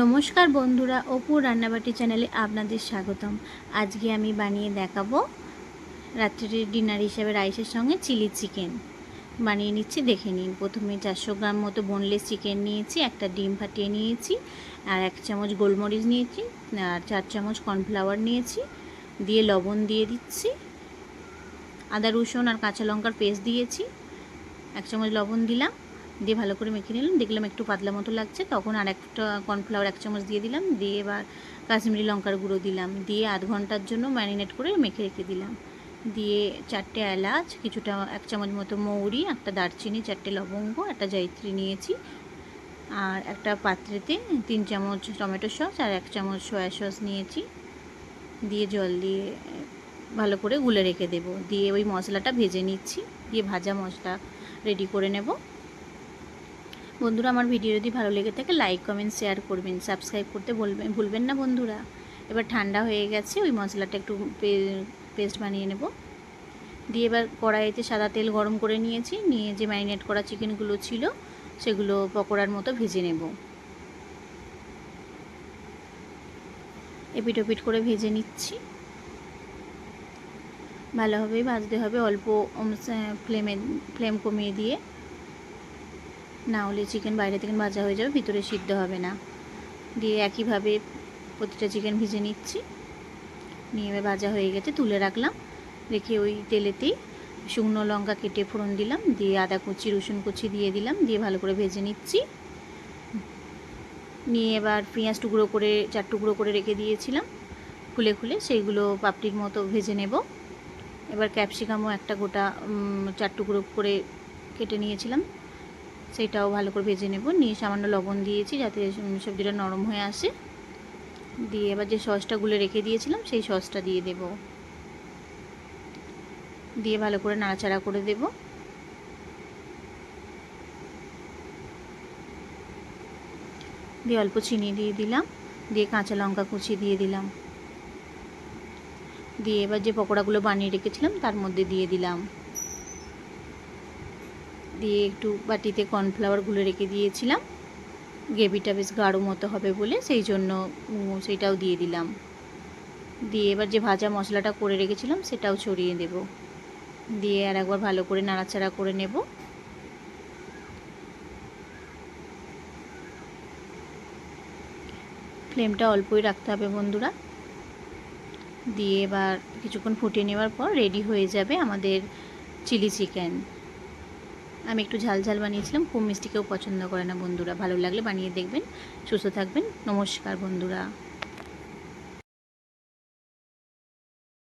নমস্কার বন্ধুরা, অপু রান্নাবাটি চ্যানেলে আপনাদের স্বাগতম। আজকে আমি বানিয়ে দেখাবো রাত্রির ডিনার হিসেবে রাইসের সঙ্গে চিলি চিকেন বানিয়ে নিচ্ছি, দেখে নিন। প্রথমে 400 গ্রাম মতো বোনলেস চিকেন নিয়েছি, একটা ডিম ফাটিয়ে নিয়েছি, আর 1 চামচ গোলমরিচ নিয়েছি, আর 4 চামচ কর্নফ্লাওয়ার নিয়েছি। দিয়ে লবণ দিয়ে দিচ্ছি, আদা রসুন আর কাঁচা লঙ্কার পেস্ট দিয়েছি, 1 চামচ লবণ দিলাম, দিয়ে ভালো করে মেখে নিলাম। দেখলাম একটু পাতলা মতো লাগছে, তখন আর একটা কর্নফ্লাওয়ার 1 চামচ দিয়ে দিলাম, দিয়ে এবার কাশ্মীরি লঙ্কার গুঁড়ো দিলাম, দিয়ে আধ ঘন্টার জন্য ম্যারিনেট করে মেখে রেখে দিলাম। দিয়ে 4টে এলাচ, কিছুটা 1 চামচ মতো মৌরি, একটা দারচিনি, 4টে লবঙ্গ, একটা জয়িত্রী নিয়েছি, আর একটা পাত্রেতে 3 চামচ টমেটো সস আর 1 চামচ সয়া সস নিয়েছি। দিয়ে জল দিয়ে ভালো করে গুলে রেখে দেব। দিয়ে ওই মশলাটা ভেজে নিচ্ছি, দিয়ে ভাজা মশলা রেডি করে নেব। বন্ধুরা, আমার ভিডিও যদি ভালো লেগে থাকে লাইক কমেন্ট শেয়ার করবেন, সাবস্ক্রাইব করতে ভুলবেন না বন্ধুরা। এবার ঠান্ডা হয়ে গেছে, ওই মশলাটা একটু পেস্ট বানিয়ে নেব। দিয়ে এবার কড়াইতে সাদা তেল গরম করে নিয়েছি, নিয়ে যে ম্যারিনেট করা চিকেনগুলো ছিল সেগুলো পকোড়ার মতো ভেজে নেব। এপিট ওপিট করে ভেজে নিচ্ছি। ভালোভাবেই ভাজতে হবে, অল্প ফ্লেম কমিয়ে দিয়ে, না হলে চিকেন বাইরে থেকে ভাজা হয়ে যাবে, ভিতরে সিদ্ধ হবে না। দিয়ে একইভাবে প্রতিটা চিকেন ভেজে নিচ্ছি। নিয়ে এবার ভাজা হয়ে গেছে, তুলে রাখলাম। রেখে ওই তেলেতেই শুকনো লঙ্কা কেটে ফোড়ন দিলাম, দিয়ে আদা কুচি রসুন কুচি দিয়ে দিলাম, দিয়ে ভালো করে ভেজে নিচ্ছি। নিয়ে এবার পেঁয়াজ টুকরো করে 4 টুকরো করে রেখে দিয়েছিলাম, খুলে খুলে সেইগুলো পাপড়ির মতো ভেজে নেব। এবার ক্যাপসিকামও একটা গোটা 4 টুকরো করে কেটে নিয়েছিলাম, সেটাও ভালো করে ভেজে নেব। নিয়ে সামান্য লবণ দিয়েছি যাতে সবজিটা নরম হয়ে আসে। দিয়ে এবার যে সসটা গুলে রেখে দিয়েছিলাম সেই সসটা দিয়ে দেব, দিয়ে ভালো করে নাড়াচাড়া করে দেব। দিয়ে অল্প চিনি দিয়ে দিলাম, দিয়ে কাঁচা লঙ্কা কুচি দিয়ে দিলাম, দিয়ে এবার যে পকোড়াগুলো বানিয়ে রেখেছিলাম তার মধ্যে দিয়ে দিলাম। দিয়ে একটু বাটিতে কর্নফ্লাওয়ার গুলে রেখে দিয়েছিলাম, গ্রেভিটা বেশ গাঢ় মতো হবে বলে, সেই জন্য সেইটাও দিয়ে দিলাম। দিয়ে এবার যে ভাজা মশলাটা করে রেখেছিলাম সেটাও ছড়িয়ে দেব, দিয়ে আর একবার ভালো করে নাড়াচাড়া করে নেব। ফ্লেমটা অল্পই রাখতে হবে বন্ধুরা। দিয়ে এবার কিছুক্ষণ ফুটিয়ে নেওয়ার পর রেডি হয়ে যাবে আমাদের চিলি চিকেন। আমি একটু ঝাল ঝাল বানিয়েছিলাম, খুব মিষ্টি কেউ পছন্দ করে না বন্ধুরা। ভালো লাগলে বানিয়ে দেখবেন। সুস্থ থাকবেন। নমস্কার বন্ধুরা।